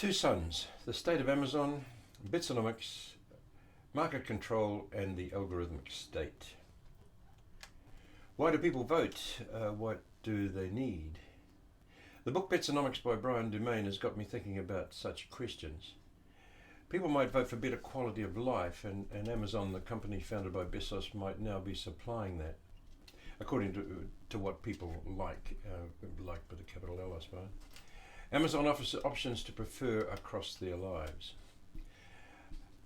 Two sons, the state of Amazon, Bitsonomics, market control and the algorithmic state. Why do people vote? What do they need? The book Bitsonomics by Brian Dumaine has got me thinking about such questions. People might vote for better quality of life, and Amazon, the company founded by Bezos, might now be supplying that, according to what people like with a capital L, I suppose. Amazon offers options to prefer across their lives.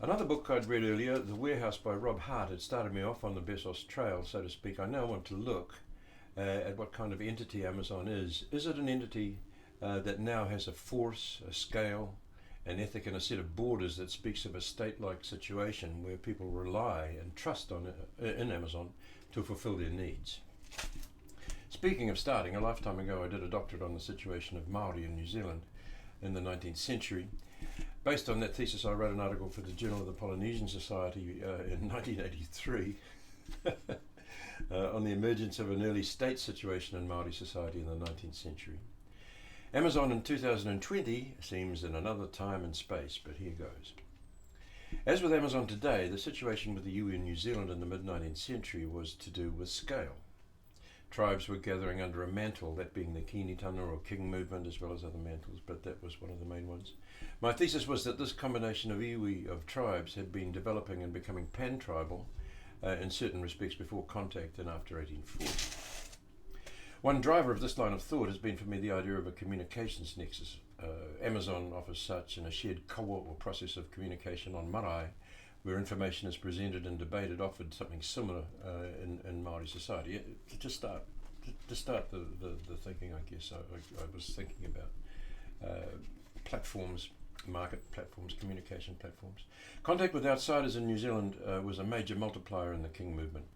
Another book I'd read earlier, The Warehouse by Rob Hart, had started me off on the Bezos trail, so to speak. I now want to look at what kind of entity Amazon is. Is it an entity that now has a force, a scale, an ethic and a set of borders that speaks of a state-like situation where people rely and trust in Amazon to fulfill their needs? Speaking of starting, a lifetime ago I did a doctorate on the situation of Māori in New Zealand in the 19th century. Based on that thesis, I wrote an article for the Journal of the Polynesian Society in 1983 on the emergence of an early state situation in Māori society in the 19th century. Amazon in 2020 seems in another time and space, but here goes. As with Amazon today, the situation with the iwi in New Zealand in the mid-19th century was to do with scale. Tribes were gathering under a mantle, that being the Kinitana or King movement, as well as other mantles, but that was one of the main ones. My thesis was that this combination of iwi of tribes had been developing and becoming pan-tribal in certain respects before contact and after 1840. One driver of this line of thought has been for me the idea of a communications nexus. Amazon offers such in a shared kawa or process of communication on marae, where information is presented and debated, offered something similar in Māori society. To start the thinking, I guess, I was thinking about platforms, market platforms, communication platforms. Contact with outsiders in New Zealand was a major multiplier in the King movement.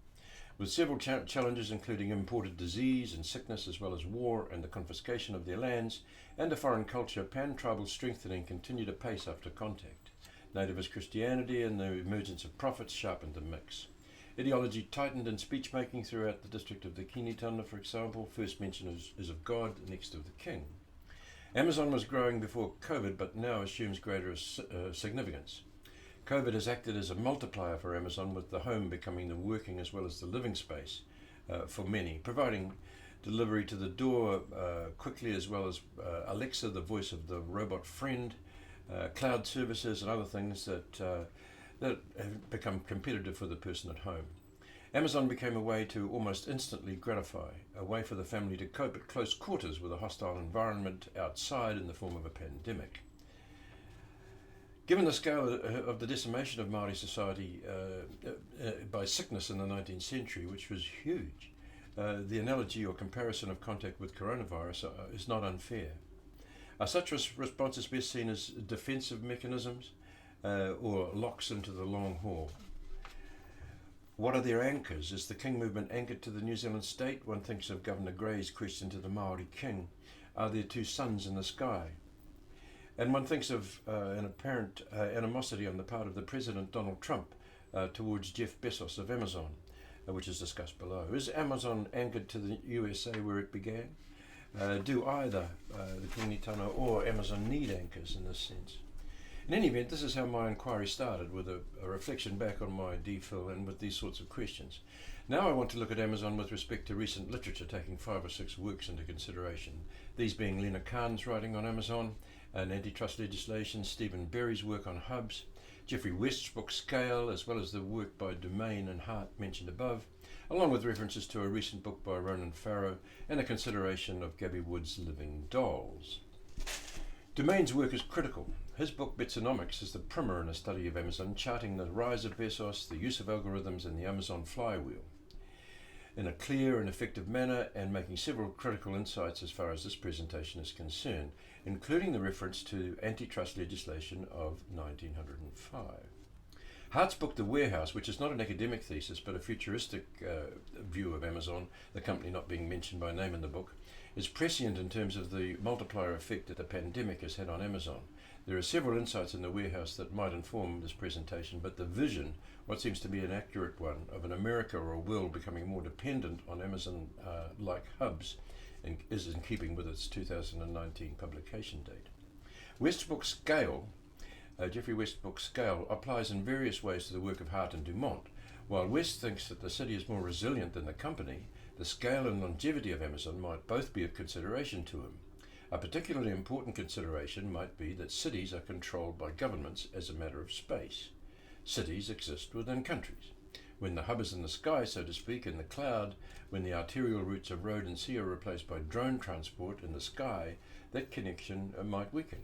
With several challenges including imported disease and sickness, as well as war and the confiscation of their lands, and a foreign culture, pan-tribal strengthening continued apace after contact. Nativist Christianity and the emergence of prophets sharpened the mix. Ideology tightened in speech-making throughout the district of the Kinitana, for example. First mention is of God, next of the King. Amazon was growing before COVID, but now assumes greater significance. COVID has acted as a multiplier for Amazon, with the home becoming the working as well as the living space for many, providing delivery to the door quickly, as well as Alexa, the voice of the robot friend, cloud services and other things that have become competitive for the person at home. Amazon became a way to almost instantly gratify, a way for the family to cope at close quarters with a hostile environment outside in the form of a pandemic. Given the scale of the decimation of Māori society by sickness in the 19th century, which was huge, the analogy or comparison of contact with coronavirus is not unfair. Are such responses best seen as defensive mechanisms or locks into the long haul? What are their anchors? Is the King movement anchored to the New Zealand state? One thinks of Governor Gray's question to the Māori King, are there two suns in the sky? And one thinks of an apparent animosity on the part of the President Donald Trump towards Jeff Bezos of Amazon, which is discussed below. Is Amazon anchored to the USA where it began? Do either the Kinitana or Amazon need anchors in this sense? In any event, this is how my inquiry started, with a reflection back on my DPhil and with these sorts of questions. Now I want to look at Amazon with respect to recent literature, taking 5 or 6 works into consideration. These being Lena Kahn's writing on Amazon and antitrust legislation, Stephen Berry's work on hubs, Geoffrey West's book Scale, as well as the work by Dumaine and Hart mentioned above, along with references to a recent book by Ronan Farrow and a consideration of Gabby Wood's Living Dolls. Dumaine's work is critical. His book Bitsonomics is the primer in a study of Amazon, charting the rise of Bezos, the use of algorithms and the Amazon flywheel in a clear and effective manner, and making several critical insights as far as this presentation is concerned, including the reference to antitrust legislation of 1905. Hart's book The Warehouse, which is not an academic thesis but a futuristic view of Amazon, the company not being mentioned by name in the book, is prescient in terms of the multiplier effect that the pandemic has had on Amazon. There are several insights in The Warehouse that might inform this presentation, but the vision, what seems to be an accurate one, of an America or a world becoming more dependent on Amazon-like hubs is in keeping with its 2019 publication date. Westbrook's scale, Geoffrey Westbrook's scale, applies in various ways to the work of Hart and Dumont. While West thinks that the city is more resilient than the company, the scale and longevity of Amazon might both be of consideration to him. A particularly important consideration might be that cities are controlled by governments as a matter of space. Cities exist within countries. When the hub is in the sky, so to speak, in the cloud, when the arterial routes of road and sea are replaced by drone transport in the sky, that connection might weaken.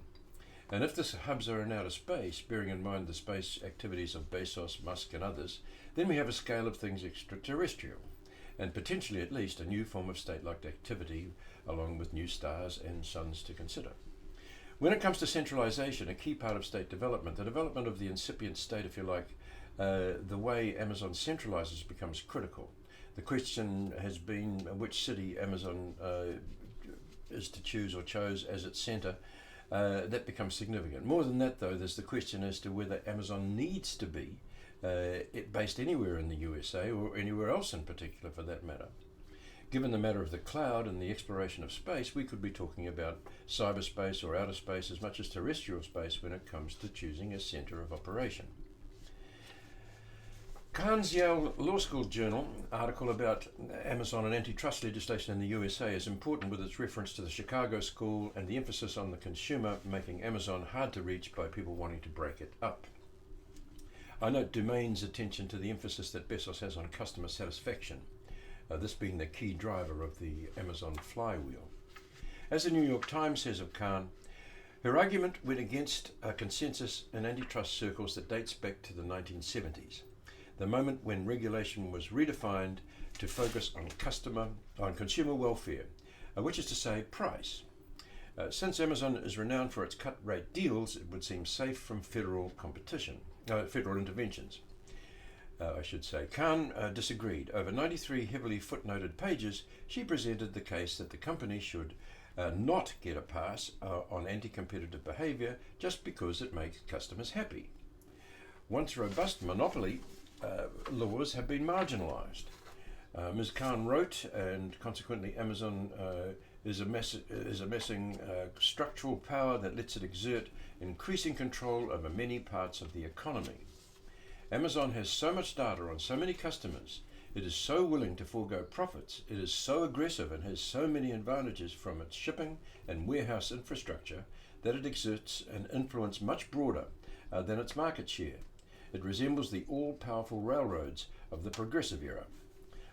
And if the hubs are in outer space, bearing in mind the space activities of Bezos, Musk and others, then we have a scale of things extraterrestrial, and potentially at least a new form of state-like activity, along with new stars and suns to consider. When it comes to centralization, a key part of state development, the development of the incipient state, if you like, the way Amazon centralizes becomes critical. The question has been which city Amazon is to choose or chose as its center. That becomes significant. More than that, though, there's the question as to whether Amazon needs to be based anywhere in the USA or anywhere else in particular for that matter. Given the matter of the cloud and the exploration of space, we could be talking about cyberspace or outer space as much as terrestrial space when it comes to choosing a center of operation. Kahn's Yale Law School Journal article about Amazon and antitrust legislation in the USA is important with its reference to the Chicago School and the emphasis on the consumer, making Amazon hard to reach by people wanting to break it up. I note Dumain's attention to the emphasis that Bezos has on customer satisfaction, this being the key driver of the Amazon flywheel. As the New York Times says of Kahn, her argument went against a consensus in antitrust circles that dates back to the 1970s. The moment when regulation was redefined to focus on consumer welfare, which is to say price. Since Amazon is renowned for its cut rate deals, it would seem safe from federal interventions. Kahn disagreed. Over 93 heavily footnoted pages, she presented the case that the company should not get a pass on anti-competitive behavior just because it makes customers happy. Once robust monopoly laws have been marginalized. Ms. Kahn wrote, and consequently Amazon is amassing structural power that lets it exert increasing control over many parts of the economy. Amazon has so much data on so many customers, it is so willing to forego profits, it is so aggressive and has so many advantages from its shipping and warehouse infrastructure that it exerts an influence much broader than its market share. It resembles the all-powerful railroads of the progressive era.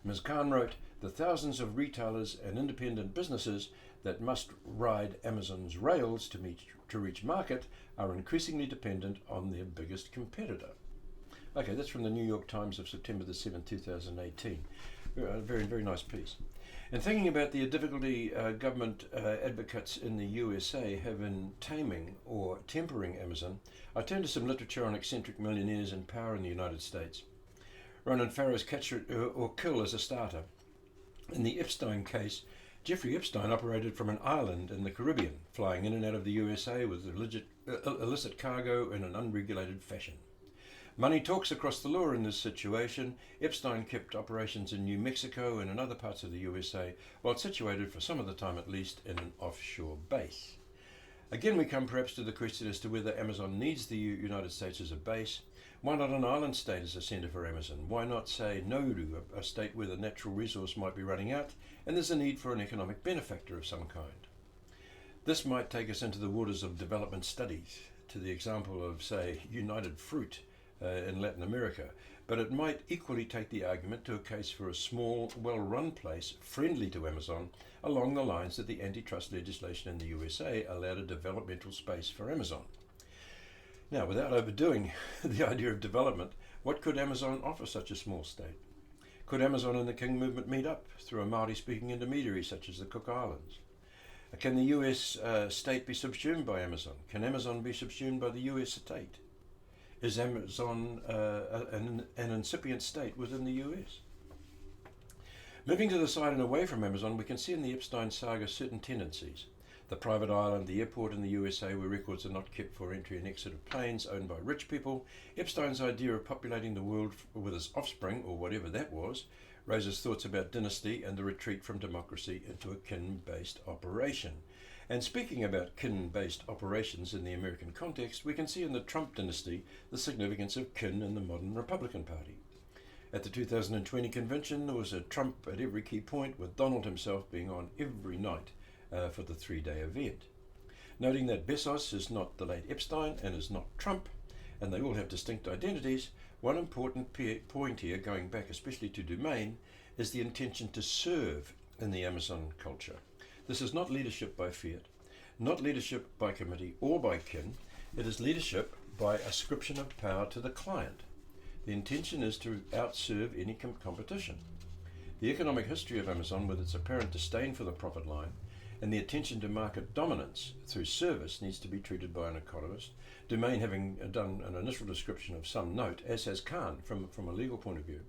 Ms. Kahn wrote, the thousands of retailers and independent businesses that must ride Amazon's rails to reach market are increasingly dependent on their biggest competitor. Okay, that's from the New York Times of September the 7th, 2018. A very, very nice piece. And thinking about the difficulty government advocates in the USA have in taming or tempering Amazon, I turn to some literature on eccentric millionaires in power in the United States. Ronan Farrow's Catch or Kill as a starter. In the Epstein case, Jeffrey Epstein operated from an island in the Caribbean, flying in and out of the USA with illicit cargo in an unregulated fashion. Money talks across the law in this situation. Epstein kept operations in New Mexico and in other parts of the USA, while situated for some of the time at least in an offshore base. Again, we come perhaps to the question as to whether Amazon needs the United States as a base. Why not an island state as a centre for Amazon? Why not, say, Nauru, a state where the natural resource might be running out and there's a need for an economic benefactor of some kind? This might take us into the waters of development studies, to the example of, say, United Fruit in Latin America, but it might equally take the argument to a case for a small, well-run place friendly to Amazon along the lines that the antitrust legislation in the USA allowed a developmental space for Amazon. Now, without overdoing the idea of development, what could Amazon offer such a small state? Could Amazon and the King movement meet up through a Māori-speaking intermediary such as the Cook Islands? Can the US state be subsumed by Amazon? Can Amazon be subsumed by the US state? Is Amazon an incipient state within the US? Moving to the side and away from Amazon, we can see in the Epstein saga certain tendencies. The private island, the airport in the USA where records are not kept for entry and exit of planes owned by rich people, Epstein's idea of populating the world with his offspring, or whatever that was, raises thoughts about dynasty and the retreat from democracy into a kin-based operation. And speaking about kin-based operations in the American context, we can see in the Trump dynasty the significance of kin in the modern Republican Party. At the 2020 convention, there was a Trump at every key point, with Donald himself being on every night for the 3-day event. Noting that Bezos is not the late Epstein and is not Trump, and they all have distinct identities, one important point here, going back especially to Domain, is the intention to serve in the Amazon culture. This is not leadership by fiat, not leadership by committee or by kin. It is leadership by ascription of power to the client. The intention is to outserve any competition. The economic history of Amazon, with its apparent disdain for the profit line and the attention to market dominance through service, needs to be treated by an economist, Domain having done an initial description of some note, as has Khan from a legal point of view.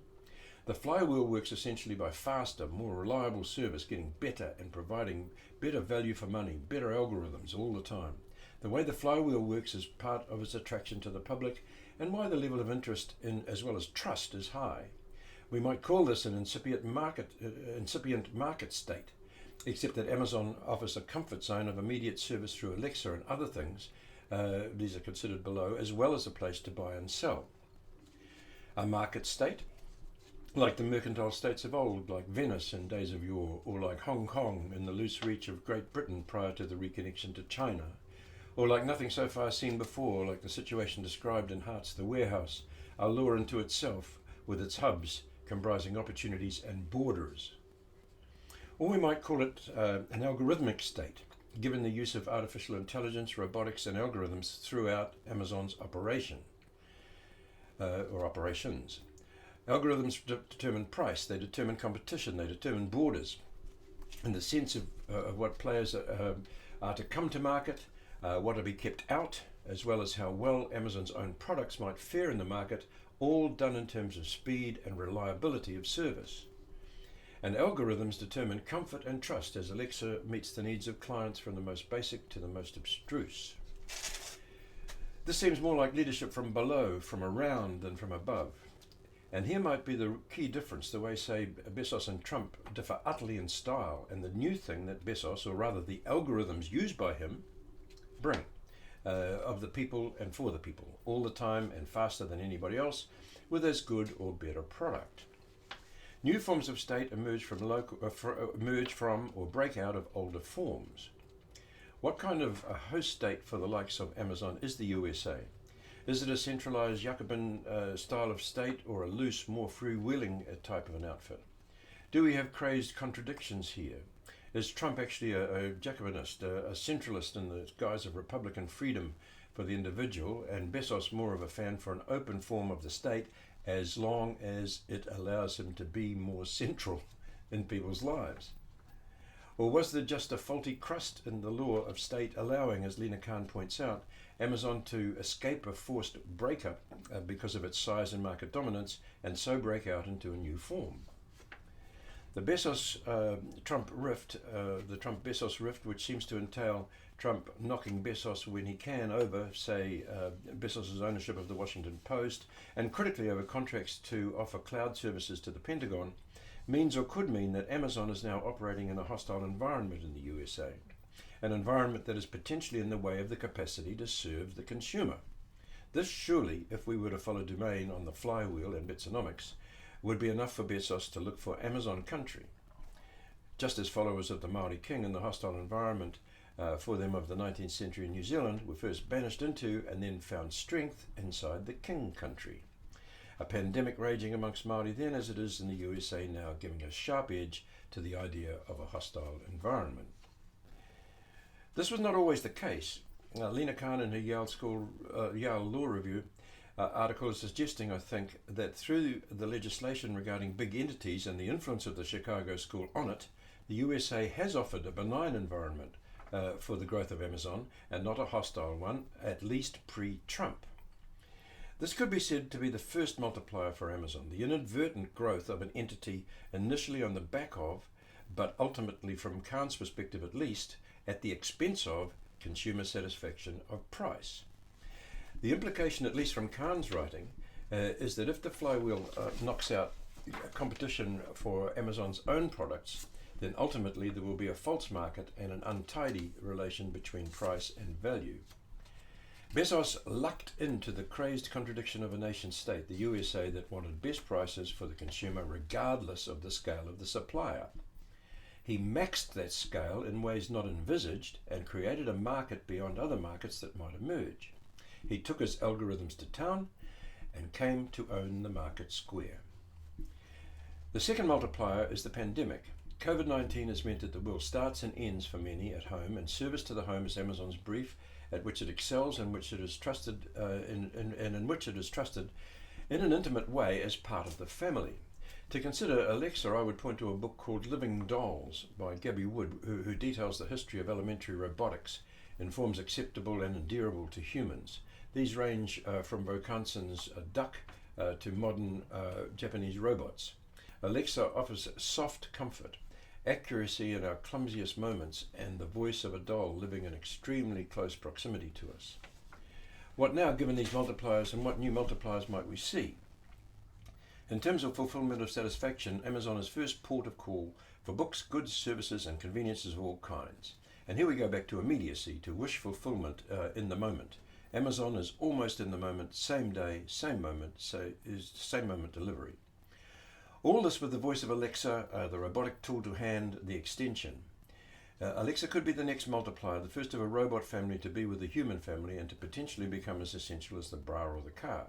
The flywheel works essentially by faster, more reliable service, getting better and providing better value for money, better algorithms all the time. The way the flywheel works is part of its attraction to the public, and why the level of interest in as well as trust is high. We might call this an incipient market state, except that Amazon offers a comfort zone of immediate service through Alexa and other things. These are considered below, as well as a place to buy and sell. A market state, like the mercantile states of old, like Venice in days of yore, or like Hong Kong in the loose reach of Great Britain prior to the reconnection to China, or like nothing so far seen before, like the situation described in Hart's The Warehouse, a lure into itself, with its hubs comprising opportunities and borders. Or we might call it an algorithmic state, given the use of artificial intelligence, robotics and algorithms throughout Amazon's operation, or operations. Algorithms determine price, they determine competition, they determine borders, and the sense of what players are to come to market, what to be kept out, as well as how well Amazon's own products might fare in the market, all done in terms of speed and reliability of service. And algorithms determine comfort and trust, as Alexa meets the needs of clients from the most basic to the most abstruse. This seems more like leadership from below, from around, than from above. And here might be the key difference, the way, say, Bezos and Trump differ utterly in style, and the new thing that Bezos, or rather the algorithms used by him, bring, of the people and for the people, all the time and faster than anybody else, with as good or better product. New forms of state emerge from or break out of older forms. What kind of a host state for the likes of Amazon is the USA? Is it a centralized Jacobin style of state, or a loose, more freewheeling type of an outfit? Do we have crazed contradictions here? Is Trump actually a Jacobinist, a centralist in the guise of Republican freedom for the individual, and Bezos more of a fan for an open form of the state, as long as it allows him to be more central in people's lives? Or was there just a faulty crust in the law of state, allowing, as Lina Khan points out, Amazon to escape a forced breakup because of its size and market dominance, and so break out into a new form? The Bezos-Trump rift, the Trump-Bezos rift, which seems to entail Trump knocking Bezos when he can over, say, Bezos' ownership of the Washington Post, and critically over contracts to offer cloud services to the Pentagon, means or could mean that Amazon is now operating in a hostile environment in the USA, an environment that is potentially in the way of the capacity to serve the consumer. This surely, if we were to follow Domain on the flywheel and Bitsonomics, would be enough for Bezos to look for Amazon country, just as followers of the Maori King and the hostile environment for them of the 19th century in New Zealand were first banished into and then found strength inside the King country. A pandemic raging amongst Maori then, as it is in the USA now, giving a sharp edge to the idea of a hostile environment. This was not always the case. Lina Khan in her Yale Law Review article is suggesting, I think, that through the legislation regarding big entities and the influence of the Chicago School on it, the USA has offered a benign environment for the growth of Amazon, and not a hostile one, at least pre-Trump. This could be said to be the first multiplier for Amazon, the inadvertent growth of an entity initially on the back of, but ultimately from Khan's perspective at least, at the expense of consumer satisfaction of price. The implication, at least from Khan's writing, is that if the flywheel knocks out competition for Amazon's own products, then ultimately there will be a false market and an untidy relation between price and value. Bezos lucked into the crazed contradiction of a nation-state, the USA, that wanted best prices for the consumer regardless of the scale of the supplier. He maxed that scale in ways not envisaged and created a market beyond other markets that might emerge. He took his algorithms to town and came to own the market square. The second multiplier is the pandemic. COVID-19 has meant that the world starts and ends for many at home, and service to the home is Amazon's brief at which it excels and which it is trusted in which it is trusted in an intimate way as part of the family. To consider Alexa, I would point to a book called Living Dolls by Gabby Wood, who details the history of elementary robotics in forms acceptable and endearable to humans. These range from Bo Kanson's Duck to modern Japanese robots. Alexa offers soft comfort, accuracy in our clumsiest moments, and the voice of a doll living in extremely close proximity to us. What now, given these multipliers, and what new multipliers might we see? In terms of fulfillment of satisfaction, Amazon is first port of call for books, goods, services, and conveniences of all kinds. And here we go back to immediacy, to wish fulfillment in the moment. Amazon is almost in the moment, same day, same moment, same moment delivery. All this with the voice of Alexa, the robotic tool to hand, the extension. Alexa could be the next multiplier, the first of a robot family to be with the human family and to potentially become as essential as the bra or the car.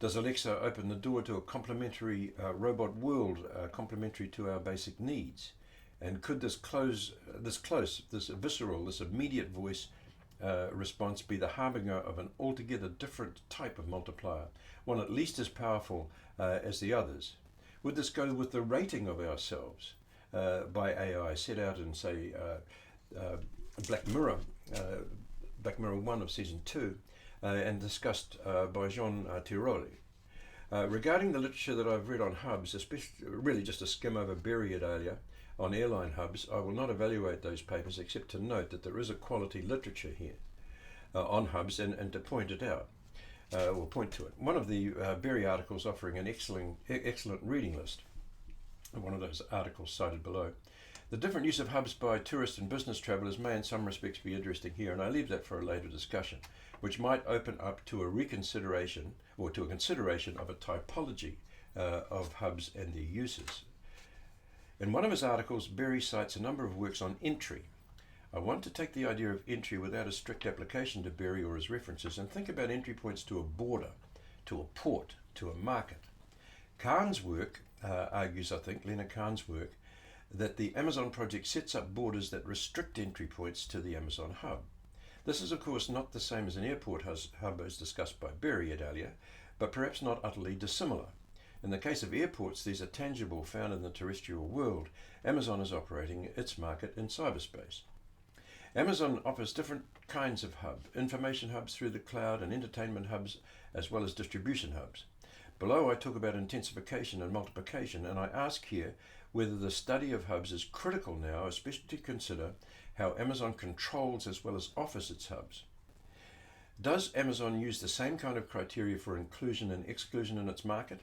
Does Alexa open the door to a complementary robot world, complementary to our basic needs? And could this visceral, this immediate voice response be the harbinger of an altogether different type of multiplier, one at least as powerful as the others? Would this go with the rating of ourselves by AI set out in, say, Black Mirror 1 of Season 2, and discussed by Jean Tirole? Regarding the literature that I've read on hubs, especially really just a skim over Berry et al. On airline hubs, I will not evaluate those papers except to note that there is a quality literature here on hubs and to point it out, or point to it. One of the Berry articles offering an excellent reading list, one of those articles cited below. The different use of hubs by tourist and business travellers may in some respects be interesting here, and I leave that for a later discussion, which might open up to a reconsideration or to a consideration of a typology of hubs and their uses. In one of his articles, Berry cites a number of works on entry. I want to take the idea of entry without a strict application to Berry or his references and think about entry points to a border, to a port, to a market. Kahn's work argues, I think, Lena Kahn's work, that the Amazon project sets up borders that restrict entry points to the Amazon hub. This is, of course, not the same as an airport hub as discussed by Berry et al., but perhaps not utterly dissimilar. In the case of airports, these are tangible, found in the terrestrial world. Amazon is operating its market in cyberspace. Amazon offers different kinds of hub, information hubs through the cloud and entertainment hubs, as well as distribution hubs. Below I talk about intensification and multiplication, and I ask here whether the study of hubs is critical now, especially to consider how Amazon controls as well as offers its hubs. Does Amazon use the same kind of criteria for inclusion and exclusion in its market?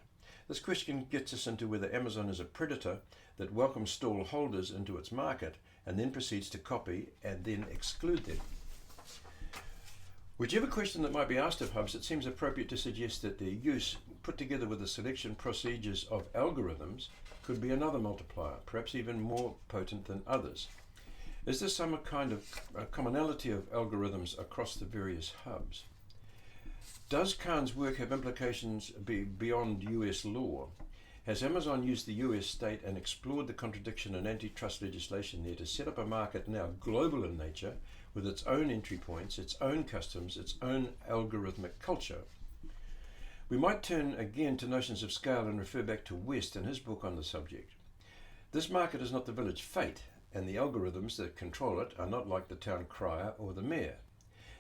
This question gets us into whether Amazon is a predator that welcomes stall holders into its market and then proceeds to copy and then exclude them. Whichever question that might be asked of hubs, it seems appropriate to suggest that their use, put together with the selection procedures of algorithms, could be another multiplier, perhaps even more potent than others. Is there some kind of commonality of algorithms across the various hubs? Does Kahn's work have implications beyond US law? Has Amazon used the US state and explored the contradiction in antitrust legislation there to set up a market now global in nature with its own entry points, its own customs, its own algorithmic culture? We might turn again to notions of scale and refer back to West and his book on the subject. This market is not the village fete, and the algorithms that control it are not like the town crier or the mayor.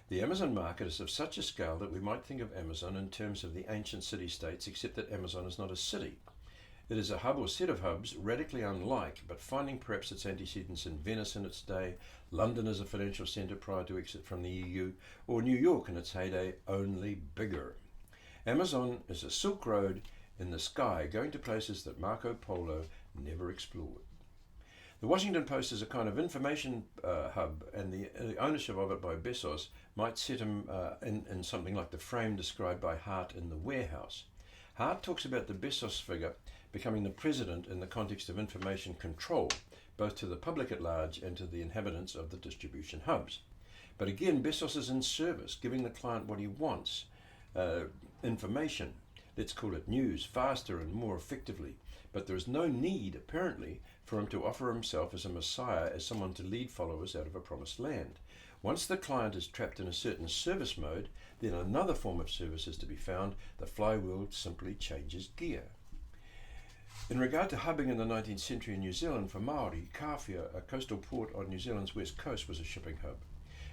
The Amazon market is of such a scale that we might think of Amazon in terms of the ancient city-states, except that Amazon is not a city. It is a hub or set of hubs radically unlike, but finding perhaps its antecedents in Venice in its day, London as a financial centre prior to exit from the EU, or New York in its heyday, only bigger. Amazon is a Silk Road in the sky, going to places that Marco Polo never explored. The Washington Post is a kind of information hub, and the ownership of it by Bezos might set him in something like the frame described by Hart in The Warehouse. Hart talks about the Bezos figure becoming the president in the context of information control, both to the public at large and to the inhabitants of the distribution hubs. But again, Bezos is in service, giving the client what he wants, information, let's call it news, faster and more effectively. But there is no need, apparently, for him to offer himself as a messiah, as someone to lead followers out of a promised land. Once the client is trapped in a certain service mode, then another form of service is to be found. The flywheel simply changes gear. In regard to hubbing in the 19th century in New Zealand, for Māori, Kawhia, a coastal port on New Zealand's west coast, was a shipping hub.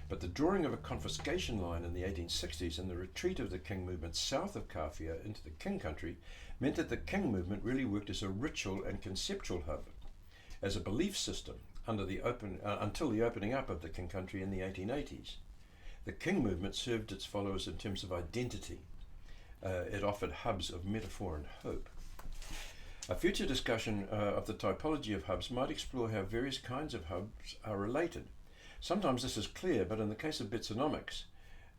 But the drawing of a confiscation line in the 1860s and the retreat of the King movement south of Kawhia into the King country meant that the King movement really worked as a ritual and conceptual hub, as a belief system until the opening up of the King country in the 1880s. The King movement served its followers in terms of identity. It offered hubs of metaphor and hope. A future discussion of the typology of hubs might explore how various kinds of hubs are related. Sometimes this is clear, but in the case of Bitsonomics,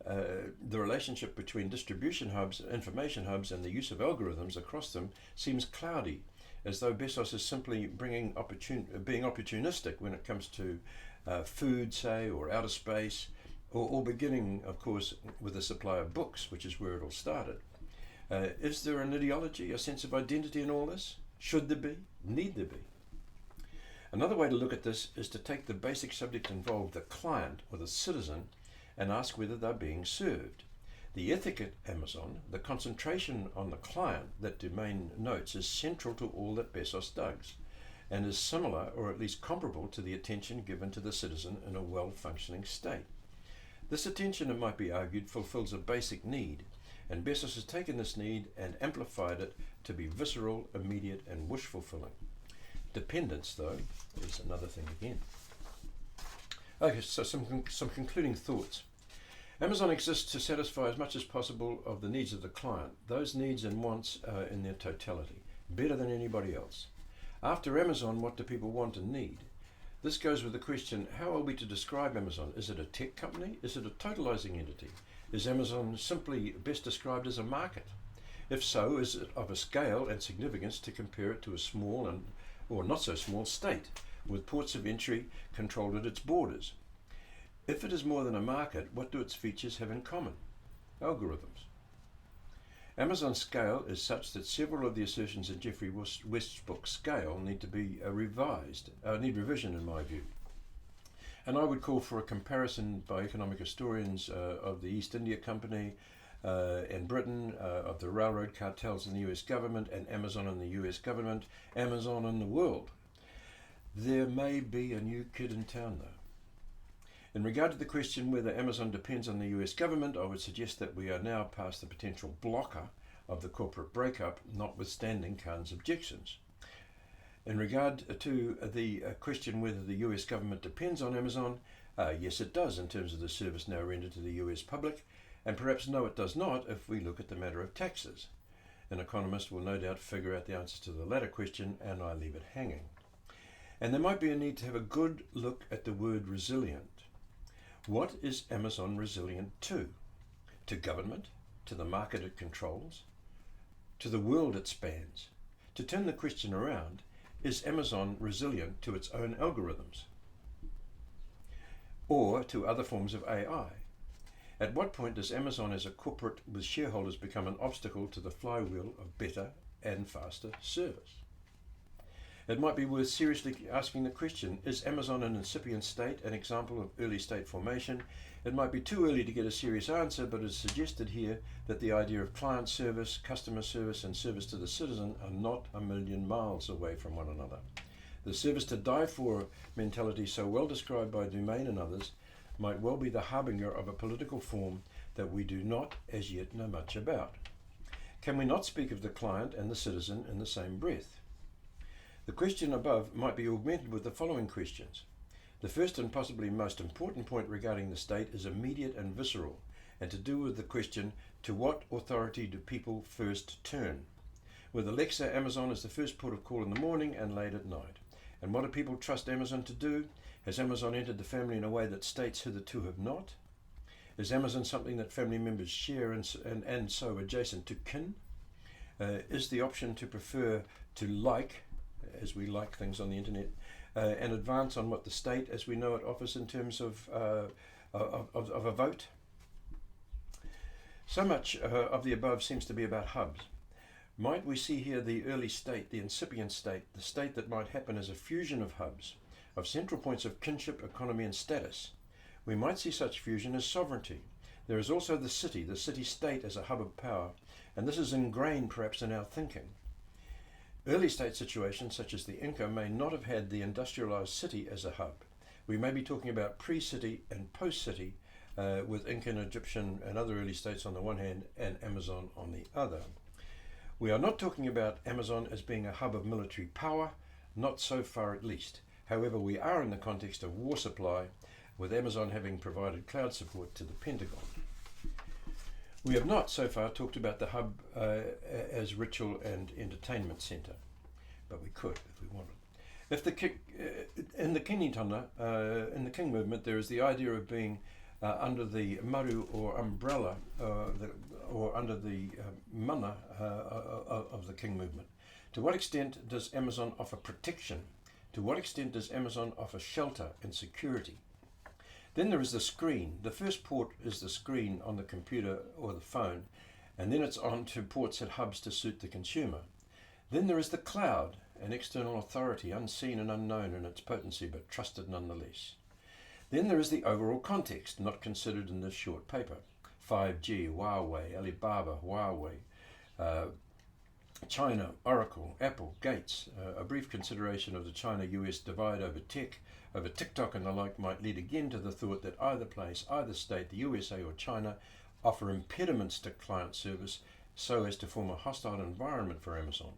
the relationship between distribution hubs, information hubs, and the use of algorithms across them seems cloudy, as though Bezos is simply being opportunistic when it comes to food, say, or outer space, or beginning, of course, with the supply of books, which is where it all started. Is there an ideology, a sense of identity in all this? Should there be? Need there be? Another way to look at this is to take the basic subject involved, the client or the citizen, and ask whether they're being served. The ethic at Amazon, the concentration on the client that Domain notes, is central to all that Bezos does, and is similar, or at least comparable, to the attention given to the citizen in a well-functioning state. This attention, it might be argued, fulfills a basic need, and Bezos has taken this need and amplified it to be visceral, immediate, and wish-fulfilling. Dependence, though, is another thing again. Okay, so some concluding thoughts. Amazon exists to satisfy as much as possible of the needs of the client, those needs and wants in their totality, better than anybody else. After Amazon, what do people want and need? This goes with the question, how are we to describe Amazon? Is it a tech company? Is it a totalizing entity? Is Amazon simply best described as a market? If so, is it of a scale and significance to compare it to a small or not so small state, with ports of entry controlled at its borders? If it is more than a market, what do its features have in common? Algorithms. Amazon's scale is such that several of the assertions in Geoffrey West's book Scale need revision in my view. And I would call for a comparison by economic historians of the East India Company in Britain, of the railroad cartels in the US government, and Amazon in the US government, Amazon in the world. There may be a new kid in town, though. In regard to the question whether Amazon depends on the US government, I would suggest that we are now past the potential blocker of the corporate breakup, notwithstanding Khan's objections. In regard to the question whether the US government depends on Amazon, yes it does in terms of the service now rendered to the US public, and perhaps no it does not if we look at the matter of taxes. An economist will no doubt figure out the answer to the latter question, and I leave it hanging. And there might be a need to have a good look at the word resilient. What is Amazon resilient to? To government? To the market it controls? To the world it spans? To turn the question around, is Amazon resilient to its own algorithms? Or to other forms of AI? At what point does Amazon as a corporate with shareholders become an obstacle to the flywheel of better and faster service? It might be worth seriously asking the question, is Amazon an incipient state, an example of early state formation? It might be too early to get a serious answer, but it's suggested here that the idea of client service, customer service, and service to the citizen are not a million miles away from one another. The service to die for mentality so well described by Domain and others might well be the harbinger of a political form that we do not as yet know much about. Can we not speak of the client and the citizen in the same breath? The question above might be augmented with the following questions. The first and possibly most important point regarding the state is immediate and visceral, and to do with the question, to what authority do people first turn? With Alexa, Amazon is the first port of call in the morning and late at night. And what do people trust Amazon to do? Has Amazon entered the family in a way that states hitherto have not? Is Amazon something that family members share and so adjacent to kin? Is the option to prefer to like, as we like things on the internet, and advance on what the state, as we know it, offers in terms of a vote? So much of the above seems to be about hubs. Might we see here the early state, the incipient state, the state that might happen as a fusion of hubs, of central points of kinship, economy and status? We might see such fusion as sovereignty. There is also the city-state as a hub of power, and this is ingrained perhaps in our thinking. Early state situations such as the Inca may not have had the industrialized city as a hub. We may be talking about pre-city and post-city, with Incan, Egyptian and other early states on the one hand and Amazon on the other. We are not talking about Amazon as being a hub of military power, not so far at least. However, we are in the context of war supply, with Amazon having provided cloud support to the Pentagon. We have not so far talked about the hub as ritual and entertainment centre, but we could if we wanted. If in the Kingitona, in the King movement, there is the idea of being under the maru or umbrella, or under the mana of the King movement. To what extent does Amazon offer protection? To what extent does Amazon offer shelter and security? Then there is the screen. The first port is the screen on the computer or the phone, and then it's on to ports at hubs to suit the consumer. Then there is the cloud, an external authority, unseen and unknown in its potency, but trusted nonetheless. Then there is the overall context, not considered in this short paper. 5G, Huawei, Alibaba, Huawei, China, Oracle, Apple, Gates. A brief consideration of the China-US divide over tech, over TikTok and the like might lead again to the thought that either place, either state, the USA or China, offer impediments to client service so as to form a hostile environment for Amazon.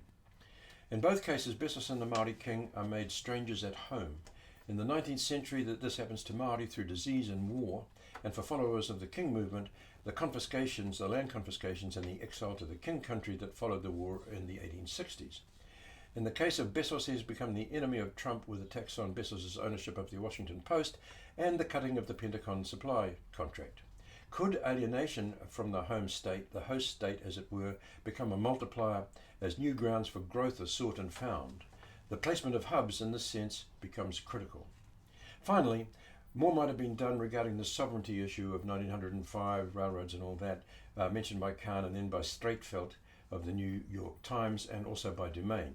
In both cases, Bessos and the Māori king are made strangers at home. In the 19th century, this happens to Māori through disease and war, and for followers of the King movement, the confiscations, the land confiscations and the exile to the King country that followed the war in the 1860s. In the case of Bessos, he has become the enemy of Trump with attacks on Bessos' ownership of the Washington Post and the cutting of the Pentagon supply contract. Could alienation from the home state, the host state as it were, become a multiplier as new grounds for growth are sought and found? The placement of hubs in this sense becomes critical. Finally, more might have been done regarding the sovereignty issue of 1905, railroads and all that, mentioned by Kahn and then by Streitfeld of the New York Times and also by Dumaine.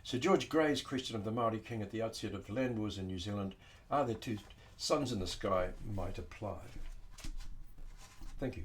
Sir George Grey's question of the Māori king at the outset of the land wars in New Zealand, are there two suns in the sky, might apply. Thank you.